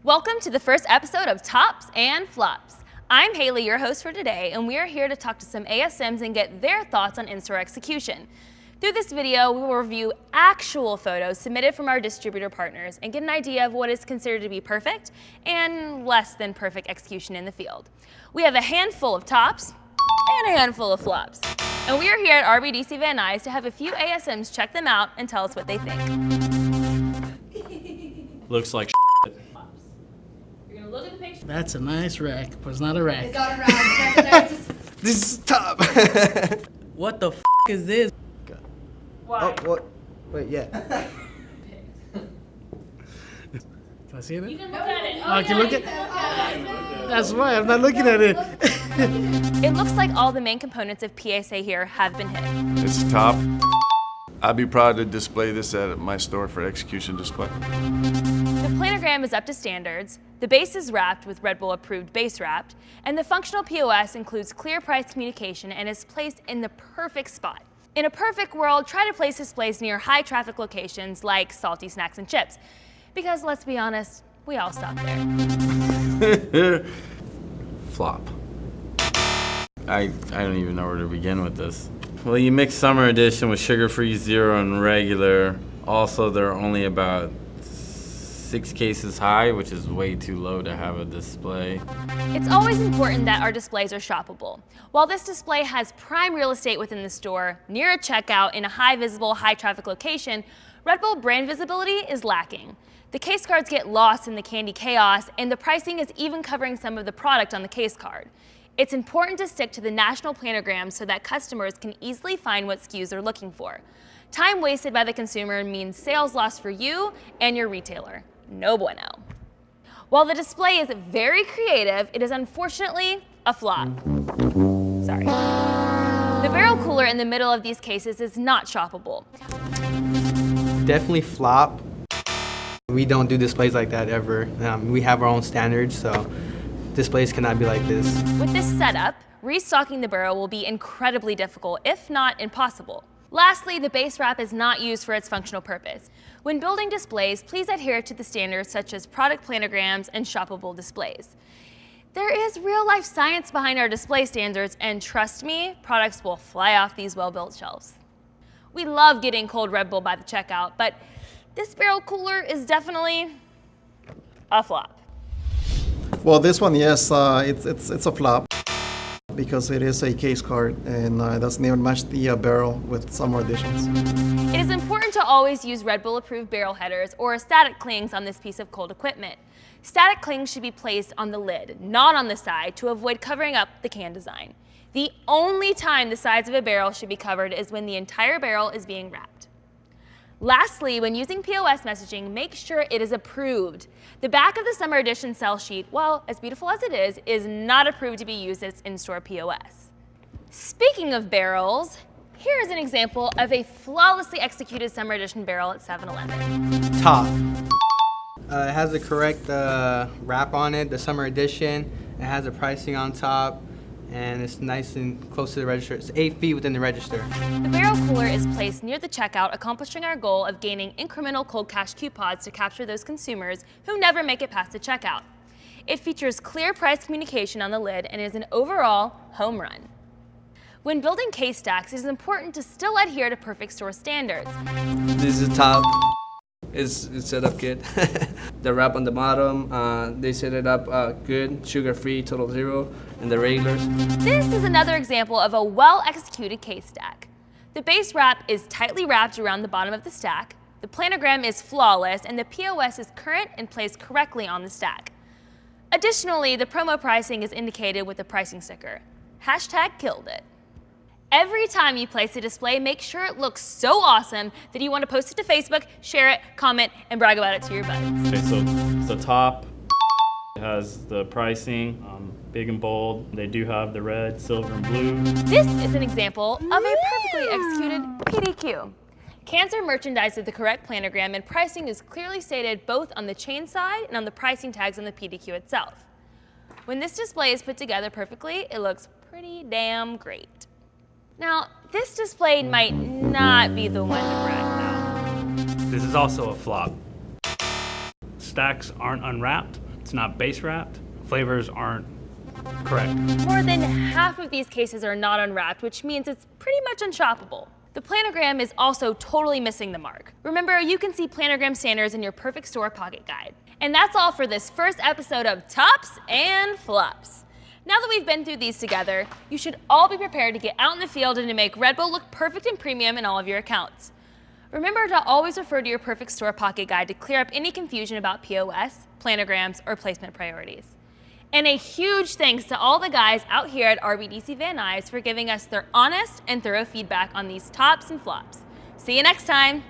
Welcome to the first episode of Tops and Flops. I'm Haley, your host for today, and we are here to talk to some ASMs and get their thoughts on in-store execution. Through this video, we will review actual photos submitted from our distributor partners and get an idea of what is considered to be perfect and less than perfect execution in the field. We have a handful of tops and a handful of flops. And we are here at RBDC Van Nuys to have a few ASMs check them out and tell us what they think. Looks like You're gonna look at the picture. That's a nice rack, but it's not a rack. It's not a rack. This is top. What the f is this? Why? Oh, what? Wait, yeah. Can I see it? You can look at it. Oh, I can look at. That's why I'm not looking at it. It looks like all the main components of PSA here have been hit. It's top. I'd be proud to display this at my store for execution display. The planogram is up to standards, the base is wrapped with Red Bull approved base wrapped, and the functional POS includes clear price communication and is placed in the perfect spot. In a perfect world, try to place displays near high traffic locations like salty snacks and chips. Because let's be honest, we all stop there. flop. I don't even know where to begin with this. Well, you mix summer edition with sugar-free zero and regular. Also, they're only about 6 cases high, which is way too low to have a display. It's always important that our displays are shoppable. While this display has prime real estate within the store, near a checkout in a high visible, high traffic location, Red Bull brand visibility is lacking. The case cards get lost in the candy chaos, and the pricing is even covering some of the product on the case card. It's important to stick to the national planogram so that customers can easily find what SKUs they're looking for. Time wasted by the consumer means sales lost for you and your retailer. No bueno. While the display is very creative, it is unfortunately a flop. Sorry. The barrel cooler in the middle of these cases is not shoppable. Definitely flop. We don't do displays like that ever. We have our own standards, so displays cannot be like this. With this setup, restocking the barrel will be incredibly difficult, if not impossible. Lastly, the base wrap is not used for its functional purpose. When building displays, please adhere to the standards such as product planograms and shoppable displays. There is real-life science behind our display standards, and trust me, products will fly off these well-built shelves. We love getting cold Red Bull by the checkout, but this barrel cooler is definitely a flop. Well, this one, yes, it's a flop because it is a case card and doesn't even match the barrel with summer editions. It is important to always use Red Bull approved barrel headers or static clings on this piece of cold equipment. Static clings should be placed on the lid, not on the side, to avoid covering up the can design. The only time the sides of a barrel should be covered is when the entire barrel is being wrapped. Lastly, when using POS messaging, make sure it is approved. The back of the summer edition sell sheet, while as beautiful as it is not approved to be used as in-store POS. Speaking of barrels, here is an example of a flawlessly executed summer edition barrel at 7-Eleven. Top. It has the correct wrap on it, the summer edition. It has the pricing on top, and it's nice and close to the register. It's 8 feet within the register. The barrel cooler is placed near the checkout, accomplishing our goal of gaining incremental cold cash coupons to capture those consumers who never make it past the checkout. It features clear price communication on the lid and is an overall home run. When building case stacks, it is important to still adhere to perfect store standards. This is top. It's set up good. The wrap on the bottom, they set it up good, sugar-free, total zero, and the regulars. This is another example of a well-executed case stack. The base wrap is tightly wrapped around the bottom of the stack, the planogram is flawless, and the POS is current and placed correctly on the stack. Additionally, the promo pricing is indicated with a pricing sticker. #killed it. Every time you place a display, make sure it looks so awesome that you want to post it to Facebook, share it, comment, and brag about it to your buds. Okay, so the top has the pricing, big and bold. They do have the red, silver, and blue. This is an example of a perfectly executed PDQ. Cans are merchandised with the correct planogram, and pricing is clearly stated both on the chain side and on the pricing tags on the PDQ itself. When this display is put together perfectly, it looks pretty damn great. Now, this display might not be the one to brag about. This is also a flop. Stacks aren't unwrapped. it's not base wrapped, flavors aren't correct. More than half of these cases are not unwrapped, which means it's pretty much unshoppable. The planogram is also totally missing the mark. Remember, you can see planogram standards in your Perfect Store Pocket Guide. And that's all for this first episode of Tops and Flops. Now that we've been through these together, you should all be prepared to get out in the field and to make Red Bull look perfect and premium in all of your accounts. Remember to always refer to your Perfect Store Pocket Guide to clear up any confusion about POS, planograms, or placement priorities. And a huge thanks to all the guys out here at RBDC Van Nuys for giving us their honest and thorough feedback on these tops and flops. See you next time.